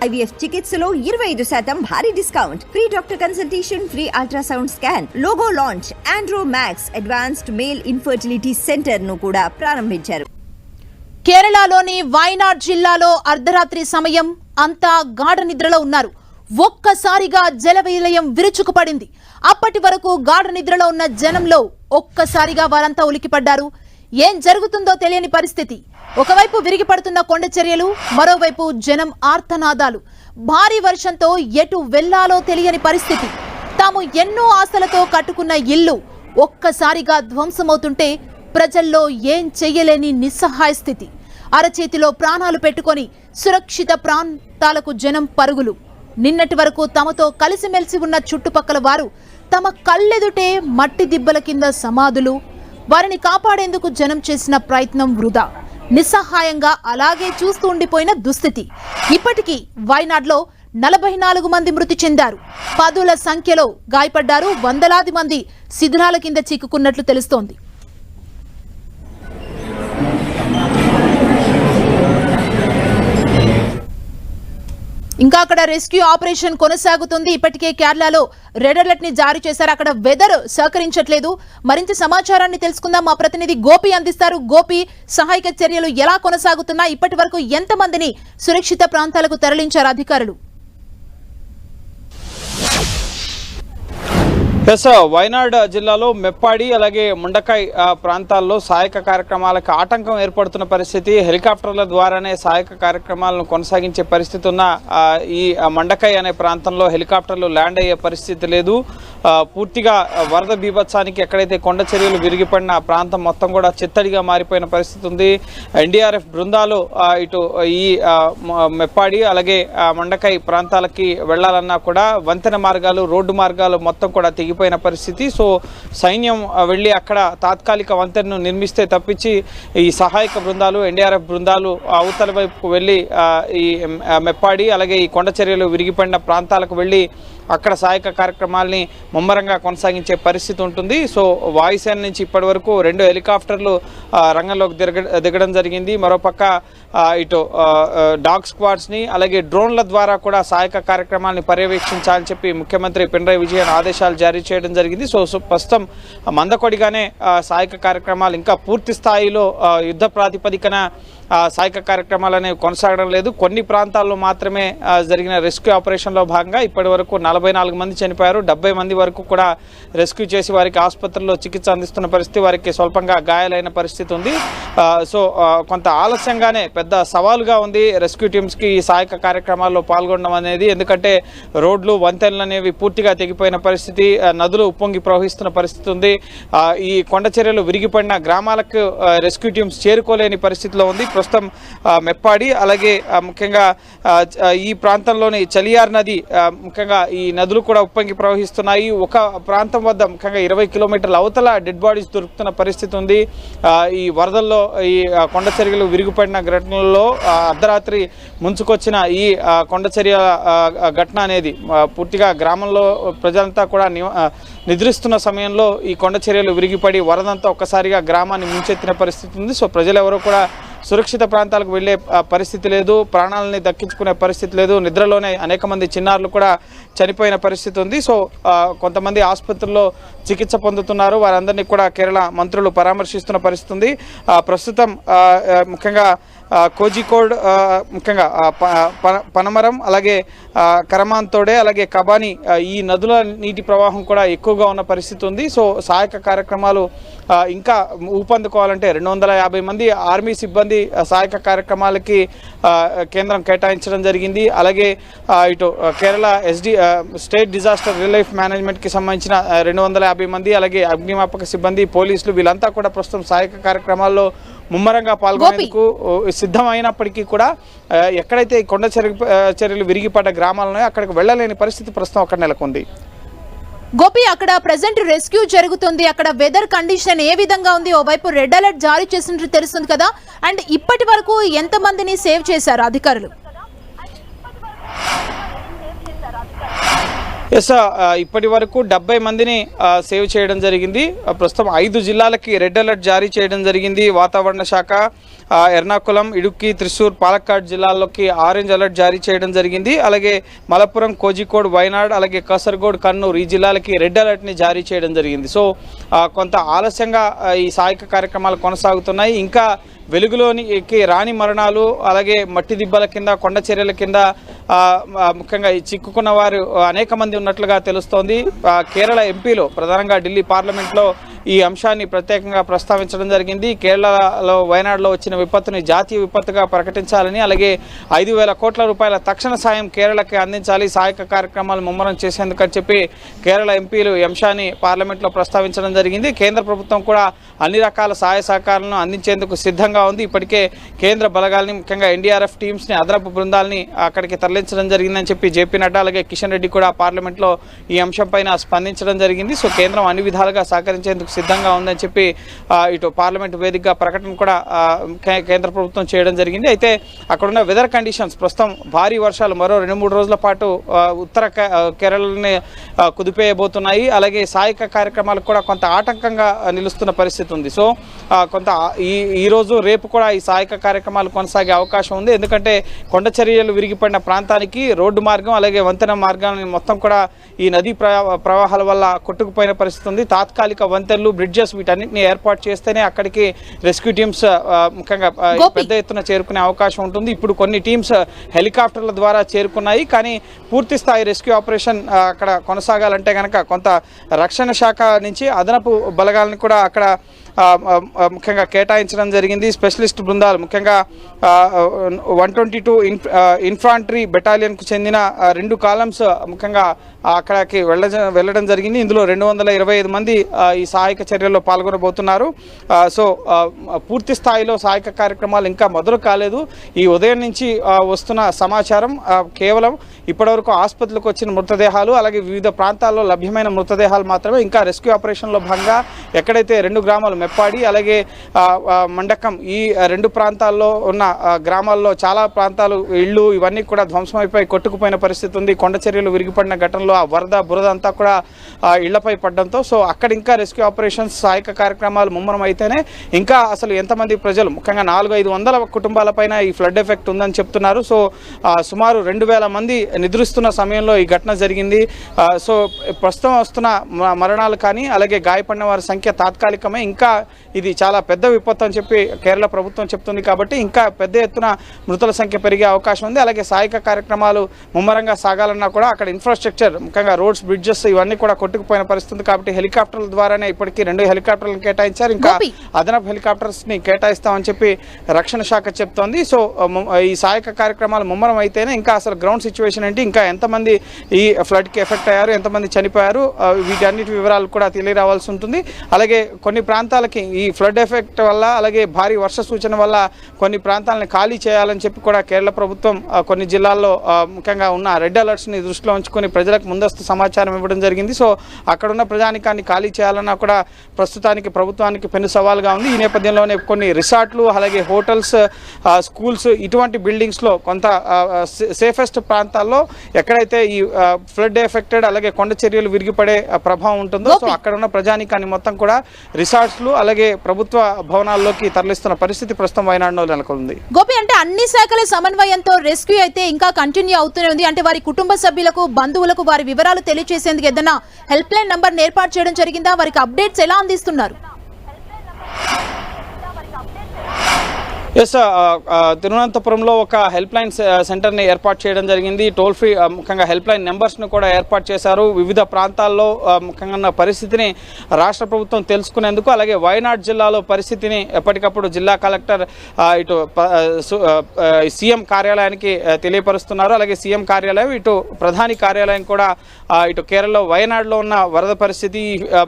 IVF చికిత్సలో 25% భారీ discount, free doctor consultation, free ultrasound scan, logo launch, Andro max advanced male infertility centre ను కూడా ప్రారంభించారు. కేరళలోని వయనాడ్ జిల్లాలో అర్ధరాత్రి సమయం అంతా గాఢ నిద్రలో ఉన్నారు. ఒక్కసారిగా జలవిలయం విరుచుకుపడింది. అప్పటి వరకు గాఢ నిద్రలో ఉన్న జనంలో ఒక్కసారిగా వారంతా ఉలికిపడ్డారు. ఏం జరుగుతుందో తెలియని పరిస్థితి. ఒకవైపు విరిగిపడుతున్న కొండ చర్యలు, మరోవైపు జనం ఆర్తనాదాలు. భారీ వర్షంతో ఎటు వెళ్లాలో తెలియని పరిస్థితి. తాము ఎన్నో ఆశలతో కట్టుకున్న ఇల్లు ఒక్కసారిగా ధ్వంసమవుతుంటే ప్రజల్లో ఏం చెయ్యలేని నిస్సహాయ స్థితి. అరచేతిలో ప్రాణాలు పెట్టుకొని సురక్షిత ప్రాంతాలకు జనం పరుగులు. నిన్నటి వరకు తమతో కలిసిమెలిసి ఉన్న చుట్టుపక్కల వారు తమ కళ్ళెదుటే మట్టి దిబ్బల కింద సమాధులు. వారిని కాపాడేందుకు జనం చేసిన ప్రయత్నం వృధా. నిస్సహాయంగా అలాగే చూస్తూ ఉండిపోయిన దుస్థితి. ఇప్పటికీ వయనాడ్లో 44 మంది మృతి చెందారు. పదుల సంఖ్యలో గాయపడ్డారు. వందలాది మంది శిథిలాల కింద చిక్కుకున్నట్లు తెలుస్తోంది. ఇంకా అక్కడ రెస్క్యూ ఆపరేషన్ కొనసాగుతుంది. ఇప్పటికే కేరళలో రెడ్ అలర్ట్ ని జారీ చేశారు. అక్కడ వెదర్ సహకరించట్లేదు. మరింత సమాచారాన్ని తెలుసుకుందాం. మా ప్రతినిధి గోపి అందిస్తారు. గోపి, సహాయక చర్యలు ఎలా కొనసాగుతున్నాయి? ఇప్పటి వరకు ఎంతమందిని సురక్షిత ప్రాంతాలకు తరలించారు అధికారులు? వయనాడ్ జిల్లాలో మెప్పాడి అలాగే ముండకాయ్ ప్రాంతాల్లో సహాయక కార్యక్రమాలకు ఆటంకం ఏర్పడుతున్న పరిస్థితి. హెలికాప్టర్ల ద్వారానే సహాయక కార్యక్రమాలను కొనసాగించే పరిస్థితి ఉన్న ఈ మండకాయ్ అనే ప్రాంతంలో హెలికాప్టర్లు ల్యాండ్ అయ్యే పరిస్థితి లేదు. పూర్తిగా వరద బీభత్సానికి ఎక్కడైతే కొండ చర్యలు విరిగిపడిన ప్రాంతం మొత్తం కూడా చిత్తడిగా మారిపోయిన పరిస్థితి ఉంది. ఎన్డీఆర్ఎఫ్ బృందాలు ఇటు ఈ మెప్పాడి అలాగే మండకాయ్ ప్రాంతాలకి వెళ్లాలన్నా కూడా వంతెన మార్గాలు, రోడ్డు మార్గాలు మొత్తం కూడా తెగిపోయిన పరిస్థితి. సో సైన్యం వెళ్ళి అక్కడ తాత్కాలిక వంతెనను నిర్మిస్తే తప్పించి ఈ సహాయక బృందాలు, ఎన్డీఆర్ఎఫ్ బృందాలు అవతల వైపుకు వెళ్ళి ఈ మెప్పాడి అలాగే ఈ కొండ చర్యలు విరిగిపడిన ప్రాంతాలకు వెళ్ళి అక్కడ సహాయక కార్యక్రమాల్ని ముమ్మరంగా కొనసాగించే పరిస్థితి ఉంటుంది. సో వాయుసేన నుంచి ఇప్పటి వరకు 2 హెలికాప్టర్లు రంగంలోకి దిగడం జరిగింది. మరోపక్క ఇటు డాగ్ స్క్వాడ్స్ని అలాగే డ్రోన్ల ద్వారా కూడా సహాయక కార్యక్రమాల్ని పర్యవేక్షించాలని చెప్పి ముఖ్యమంత్రి పినరయి విజయన్ ఆదేశాలు జారీ చేయడం జరిగింది. సో ప్రస్తుతం మందకొడిగానే సహాయక కార్యక్రమాలు ఇంకా పూర్తి స్థాయిలో యుద్ధ ప్రాతిపదికన సహాయక కార్యక్రమాలు అనేవి కొనసాగడం లేదు. కొన్ని ప్రాంతాల్లో మాత్రమే జరిగిన రెస్క్యూ ఆపరేషన్లో భాగంగా ఇప్పటి వరకు 44 మంది చనిపోయారు. 70 మంది వరకు కూడా రెస్క్యూ చేసి వారికి ఆసుపత్రుల్లో చికిత్స అందిస్తున్న పరిస్థితి, వారికి స్వల్పంగా గాయాలైన పరిస్థితి ఉంది. సో కొంత ఆలస్యంగానే పెద్ద సవాలుగా ఉంది రెస్క్యూ టీమ్స్కి ఈ సహాయక కార్యక్రమాల్లో పాల్గొనడం అనేది. ఎందుకంటే రోడ్లు, వంతెనలు అనేవి పూర్తిగా తెగిపోయిన పరిస్థితి, నదులు ఉప్పొంగి ప్రవహిస్తున్న పరిస్థితి ఉంది. ఈ కొండ చర్యలు విరిగిపడిన గ్రామాలకు రెస్క్యూ టీమ్స్ చేరుకోలేని పరిస్థితిలో ఉంది. ప్రస్తుతం మెప్పాడి అలాగే ముఖ్యంగా ఈ ప్రాంతంలోని చలియార్ నది, ముఖ్యంగా ఈ నదులు కూడా ఉప్పొంగి ప్రవహిస్తున్నాయి. ఒక ప్రాంతం వద్ద ముఖ్యంగా 20 కిలోమీటర్ల అవతల డెడ్ బాడీస్ దొరుకుతున్న పరిస్థితి ఉంది. ఈ వరదల్లో ఈ కొండ చర్యలు విరిగిపడిన ఘటనల్లో అర్ధరాత్రి ముంచుకొచ్చిన ఈ కొండ చర్య ఘటన అనేది పూర్తిగా గ్రామంలో ప్రజలంతా కూడా నిద్రిస్తున్న సమయంలో ఈ కొండ చర్యలు విరిగిపడి వరదంతా ఒక్కసారిగా గ్రామాన్ని ముంచెత్తిన పరిస్థితి ఉంది. సో ప్రజలెవరూ కూడా సురక్షిత ప్రాంతాలకు వెళ్ళే పరిస్థితి లేదు, ప్రాణాలని దక్కించుకునే పరిస్థితి లేదు. నిద్రలోనే అనేక మంది చిన్నారులు కూడా చనిపోయిన పరిస్థితి ఉంది. సో కొంతమంది ఆసుపత్రుల్లో చికిత్స పొందుతున్నారు. వారందరినీ కూడా కేరళ మంత్రులు పరామర్శిస్తున్న పరిస్థితి ఉంది. ప్రస్తుతం ముఖ్యంగా కోజికోడ్, ముఖ్యంగా పనమరం అలాగే కరమాంతోడే అలాగే కబాని ఈ నదుల నీటి ప్రవాహం కూడా ఎక్కువగా ఉన్న పరిస్థితి ఉంది. సో సహాయక కార్యక్రమాలు ఇంకా ఊపందుకోవాలంటే 250 మంది ఆర్మీ సిబ్బంది సహాయక కార్యక్రమాలకి కేంద్రం కేటాయించడం జరిగింది. అలాగే ఇటు కేరళ స్టేట్ డిజాస్టర్ రిలీఫ్ మేనేజ్మెంట్కి సంబంధించిన 250 మంది అలాగే అగ్నిమాపక సిబ్బంది, పోలీసులు వీళ్ళంతా కూడా ప్రస్తుతం సహాయక కార్యక్రమాల్లో ముమ్మరంగా పాల్గొనేందుకు సిద్ధమైనప్పటికీ కూడా ఎక్కడైతే కొండ చర్యలు విరిగిపడ్డ గ్రామాలను అక్కడికి వెళ్ళలేని పరిస్థితి ప్రస్తుతం అక్కడ నెలకొంది. గోపి, అక్కడ ప్రెజెంట్ రెస్క్యూ జరుగుతుంది. అక్కడ వెదర్ కండిషన్ ఏ విధంగా ఉంది? ఓవైపు రెడ్ అలర్ట్ జారీ చేసినట్టు తెలుస్తుంది కదా, అండ్ ఇప్పటి వరకు ఎంత మందిని సేవ్ చేశారు అధికారులు? ఎస్, ఇప్పటి వరకు 70 మందిని సేవ్ చేయడం జరిగింది. ప్రస్తుతం 5 జిల్లాలకి రెడ్ అలర్ట్ జారీ చేయడం జరిగింది వాతావరణ శాఖ. ఎర్నాకుళం, ఇడుక్కి, త్రిశూర్, పాలక్కాడ్ జిల్లాల్లోకి ఆరెంజ్ అలర్ట్ జారీ చేయడం జరిగింది. అలాగే మలప్పురం, కోజికోడ్, వైనాడ్, అలాగే కాసర్గోడ్, కన్నూర్ ఈ జిల్లాలకి రెడ్ అలర్ట్ని జారీ చేయడం జరిగింది. సో కొంత ఆలస్యంగా ఈ సహాయక కార్యక్రమాలు కొనసాగుతున్నాయి. ఇంకా వెలుగులోనికి రాని మరణాలు, అలాగే మట్టి దిబ్బల కింద, కొండ చర్యల కింద ముఖ్యంగా ఈ చిక్కుకున్న వారు అనేక మంది ఉన్నట్లుగా తెలుస్తోంది. కేరళ ఎంపీలో ప్రధానంగా ఢిల్లీ పార్లమెంట్లో ఈ అంశాన్ని ప్రత్యేకంగా ప్రస్తావించడం జరిగింది. కేరళలో వైనాడులో వచ్చిన విపత్తుని జాతీయ విపత్తుగా ప్రకటించాలని, అలాగే 5,000 కోట్ల రూపాయల తక్షణ సాయం కేరళకి అందించాలి, సహాయక కార్యక్రమాలు ముమ్మరం చేసేందుకని చెప్పి కేరళ ఎంపీలు ఈ అంశాన్ని పార్లమెంట్లో ప్రస్తావించడం జరిగింది. కేంద్ర ప్రభుత్వం కూడా అన్ని రకాల సహాయ సహకారాలను అందించేందుకు సిద్ధంగా ఉంది. ఇప్పటికే కేంద్ర బలగాల్ని, ముఖ్యంగా ఎన్డీఆర్ఎఫ్ టీమ్స్ని, అదనపు బృందాలని అక్కడికి తరలించడం జరిగిందని చెప్పి జేపీ నడ్డా అలాగే కిషన్ రెడ్డి కూడా పార్లమెంట్లో ఈ అంశంపైన స్పందించడం జరిగింది. సో కేంద్రం అన్ని విధాలుగా సహకరించేందుకు సిద్ధంగా ఉందని చెప్పి ఇటు పార్లమెంట్ వేదికగా ప్రకటన కూడా కేంద్ర ప్రభుత్వం చేయడం జరిగింది. అయితే అక్కడున్న వెదర్ కండిషన్స్ ప్రస్తుతం భారీ వర్షాలు మరో 2-3 రోజుల పాటు ఉత్తర కేరళని కుదిపేయబోతున్నాయి. అలాగే సహాయక కార్యక్రమాలకు కూడా కొంత ఆటంకంగా నిలుస్తున్న పరిస్థితి ఉంది. సో కొంత ఈ రోజు రేపు కూడా ఈ సహాయక కార్యక్రమాలు కొనసాగే అవకాశం ఉంది. ఎందుకంటే కొండ చర్యలు విరిగిపడిన ప్రాంతానికి రోడ్డు మార్గం అలాగే వంతెన మార్గాన్ని మొత్తం కూడా ఈ నదీ ప్రవాహాల వల్ల కొట్టుకుపోయిన పరిస్థితి ఉంది. తాత్కాలిక వంతెనలు, బ్రిడ్జెస్ వీటన్నిటిని ఏర్పాటు చేస్తేనే అక్కడికి రెస్క్యూ టీమ్స్ ముఖ్యంగా పెద్ద ఎత్తున చేరుకునే అవకాశం ఉంటుంది. ఇప్పుడు కొన్ని టీమ్స్ హెలికాప్టర్ల ద్వారా చేరుకున్నాయి. కానీ పూర్తి స్థాయి రెస్క్యూ ఆపరేషన్ అక్కడ కొనసాగాలంటే కనుక కొంత రక్షణ శాఖ నుంచి అదనపు బలగాలను కూడా అక్కడ ముఖ్యంగా కేటాయించడం జరిగింది. స్పెషలిస్ట్ బృందాలు ముఖ్యంగా 122 ఇన్ఫాంట్రీ బెటాలియన్కు చెందిన 2 కాలమ్స్ ముఖ్యంగా అక్కడికి వెళ్ళడం జరిగింది. ఇందులో 225 మంది ఈ సహాయక చర్యల్లో పాల్గొనబోతున్నారు. సో పూర్తి స్థాయిలో సహాయక కార్యక్రమాలు ఇంకా మొదలు కాలేదు. ఈ ఉదయం నుంచి వస్తున్న సమాచారం కేవలం ఇప్పటివరకు ఆసుపత్రులకు వచ్చిన మృతదేహాలు అలాగే వివిధ ప్రాంతాల్లో లభ్యమైన మృతదేహాలు మాత్రమే. ఇంకా రెస్క్యూ ఆపరేషన్లో భాగంగా ఎక్కడైతే 2 గ్రామాలు మెప్పాడి అలాగే మండకం ఈ 2 ప్రాంతాల్లో ఉన్న గ్రామాల్లో చాలా ప్రాంతాలు ఇళ్ళు ఇవన్నీ కూడా ధ్వంసమైపోయి కొట్టుకుపోయిన పరిస్థితి ఉంది. కొండ చర్యలు విరిగిపడిన ఘటనలో ఆ బురద అంతా కూడా ఇళ్లపై పడడంతో సో అక్కడ ఇంకా రెస్క్యూ ఆపరేషన్స్ సహాయక కార్యక్రమాలు ముమ్మరం అయితేనే ఇంకా అసలు ఎంతమంది ప్రజలు ముఖ్యంగా 400-500 కుటుంబాలపైన ఈ ఫ్లడ్ ఎఫెక్ట్ ఉందని చెప్తున్నారు. సో సుమారు 2,000 మంది నిద్రిస్తున్న సమయంలో ఈ ఘటన జరిగింది. సో ప్రస్తుతం వస్తున్న మరణాలు కానీ అలాగే గాయపడిన వారి సంఖ్య తాత్కాలికమే. ఇంకా ఇది చాలా పెద్ద విపత్తు అని చెప్పి కేరళ ప్రభుత్వం చెప్తుంది. కాబట్టి ఇంకా పెద్ద ఎత్తున మృతుల సంఖ్య పెరిగే అవకాశం ఉంది. అలాగే సహాయక కార్యక్రమాలు ముమ్మరంగా సాగాలన్నా కూడా అక్కడ ఇన్ఫ్రాస్ట్రక్చర్ ముఖ్యంగా రోడ్స్, బ్రిడ్జెస్ ఇవన్నీ కూడా కొట్టుకుపోయిన పరిస్థితి. కాబట్టి హెలికాప్టర్ల ద్వారానే ఇప్పటికీ 2 హెలికాప్టర్లను కేటాయించారు. ఇంకా అదనపు హెలికాప్టర్స్ ని కేటాయిస్తామని చెప్పి రక్షణ శాఖ చెప్తోంది. సో ఈ సహాయక కార్యక్రమాలు ముమ్మరం అయితేనే ఇంకా అసలు గ్రౌండ్ సిచ్యువేషన్ ఏంటి, ఇంకా ఎంతమంది ఈ ఫ్లడ్కి ఎఫెక్ట్ అయ్యారు, ఎంతమంది చనిపోయారు, వీటన్నిటి వివరాలు కూడా తెలియరావాల్సి ఉంటుంది. అలాగే కొన్ని ప్రాంతాలకి ఈ ఫ్లడ్ ఎఫెక్ట్ వల్ల అలాగే భారీ వర్ష సూచన వల్ల కొన్ని ప్రాంతాలను ఖాళీ చేయాలని చెప్పి కూడా కేరళ ప్రభుత్వం కొన్ని జిల్లాల్లో ముఖ్యంగా ఉన్న రెడ్ అలర్ట్స్ని దృష్టిలో ఉంచుకొని ప్రజలకు ముందస్తు సమాచారం ఇవ్వడం జరిగింది. సో అక్కడున్న ప్రజానికాన్ని ఖాళీ చేయాలన్నా కూడా ప్రస్తుతానికి ప్రభుత్వానికి పెను సవాల్గా ఉంది. ఈ నేపథ్యంలోనే కొన్ని రిసార్ట్లు అలాగే హోటల్స్, స్కూల్స్ ఇటువంటి బిల్డింగ్స్లో కొంత సేఫెస్ట్ ప్రాంతాల్లో ఎక్కడైతే ఈ ఫ్లడ్ ఎఫెక్టెడ్ అలాగే కొండ చర్యలు విరిగిపడే ప్రభావం ఉంటుందో సో అక్కడ ఉన్న ప్రజానికాన్ని మొత్తం కూడా రిసార్ట్స్లు అలాగే ప్రభుత్వ భవనాల్లోకి తరలిస్తున్న పరిస్థితి ప్రస్తుతం వయనాడులో నెలకొంది. గోపి, అంటే అన్ని శాఖల సమన్వయంతో రెస్క్యూ అయితే ఇంకా కంటిన్యూ అవుతూనే ఉంది. అంటే వారి కుటుంబ సభ్యులకు, బంధువులకు వారి వివరాలు తెలియజేసేందుకు ఏదైనా హెల్ప్ లైన్ నంబర్ ఏర్పాటు చేయడం జరిగిందా? వారికి అప్డేట్స్ ఎలా అందిస్తున్నారు? ఎస్, తిరువనంతపురంలో ఒక హెల్ప్ లైన్ సెంటర్ని ఏర్పాటు చేయడం జరిగింది. టోల్ ఫ్రీ ముఖ్యంగా హెల్ప్ లైన్ నెంబర్స్ను కూడా ఏర్పాటు చేశారు. వివిధ ప్రాంతాల్లో ముఖ్యంగా ఉన్న పరిస్థితిని రాష్ట్ర ప్రభుత్వం తెలుసుకునేందుకు అలాగే వయనాడ్ జిల్లాలో పరిస్థితిని ఎప్పటికప్పుడు జిల్లా కలెక్టర్ ఇటు సీఎం కార్యాలయానికి తెలియపరుస్తున్నారు. అలాగే సీఎం కార్యాలయం ఇటు ప్రధాని కార్యాలయం కూడా ఇటు కేరళలో వయనాడులో ఉన్న వరద పరిస్థితి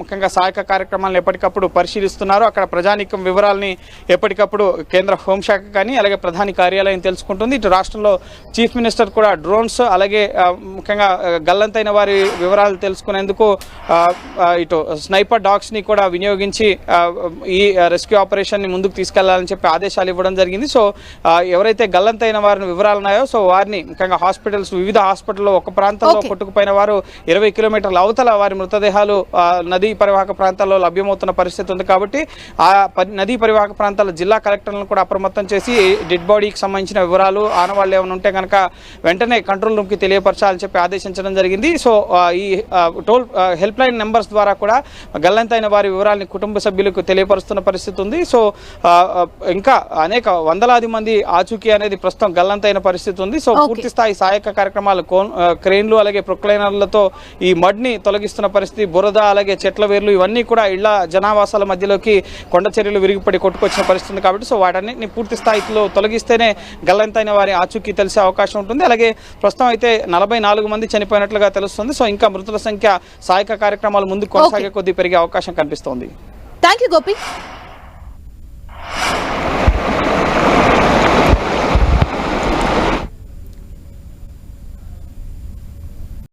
ముఖ్యంగా సహాయక కార్యక్రమాలను ఎప్పటికప్పుడు పరిశీలిస్తున్నారు. అక్కడ ప్రజానీకం వివరాలని ఎప్పటికప్పుడు కేంద్ర హోంశాఖ కానీ అలాగే ప్రధాని కార్యాలయం తెలుసుకుంటుంది. ఇటు రాష్ట్రంలో చీఫ్ మినిస్టర్ కూడా డ్రోన్స్ అలాగే ముఖ్యంగా గల్లంతైన వారి వివరాలు తెలుసుకునేందుకు ఇటు స్నైపర్ డాగ్స్ని కూడా వినియోగించి ఈ రెస్క్యూ ఆపరేషన్ని ముందుకు తీసుకెళ్లాలని చెప్పి ఆదేశాలు ఇవ్వడం జరిగింది. సో ఎవరైతే గల్లంతైన వారిని వివరాలు ఉన్నాయో సో వారిని ముఖ్యంగా హాస్పిటల్స్ వివిధ హాస్పిటల్లో ఒక ప్రాంతంలో కొట్టుకుపోయిన వారు 20 కిలోమీటర్ల అవతల వారి మృతదేహాలు నదీ పరివాహక ప్రాంతాల్లో లభ్యమవుతున్న పరిస్థితి ఉంది. కాబట్టి ఆ నదీ పరివాహక ప్రాంతాల జిల్లా కలెక్టర్లను కూడా అప్రమత్తం చేసి డెడ్ బాడీకి సంబంధించిన వివరాలు ఆనవాళ్ళు ఏమైనా ఉంటే కనుక వెంటనే కంట్రోల్ రూమ్కి తెలియపరచాలని చెప్పి ఆదేశించడం జరిగింది. సో ఈ హెల్ప్ లైన్ నెంబర్స్ ద్వారా కూడా గల్లంతైన వారి వివరాలని కుటుంబ సభ్యులకు తెలియపరుస్తున్న పరిస్థితి ఉంది. సో ఇంకా అనేక వందలాది మంది ఆచూకీ అనేది ప్రస్తుతం గల్లంతైన పరిస్థితి ఉంది. సో పూర్తి స్థాయి సహాయక కార్యక్రమాలు క్రెయిన్లు అలాగే ప్రొక్లైనర్లతో ఈ మడ్ని తొలగిస్తున్న పరిస్థితి, బురద అలాగే చెట్ల వేర్లు ఇవన్నీ కూడా ఇళ్ల జనావాసాల మధ్యలోకి కొండ చర్యలు విరిగిపడి కొట్టుకొచ్చిన పరిస్థితి కాబట్టి సో వాటన్నిటిని పూర్తి స్థాయిలో తొలగిస్తేనే గల్లంతైన వారి ఆచూకీ తెలిసే అవకాశం ఉంటుంది. అలాగే ప్రస్తుతం అయితే 44 మంది చనిపోయినట్లుగా తెలుస్తుంది. సో ఇంకా మృతుల సంఖ్య సహాయక కార్యక్రమాలు ముందుకు కొనసాగే కొద్దీ పెరిగే అవకాశం కనిపిస్తోంది. Thank you Gopi.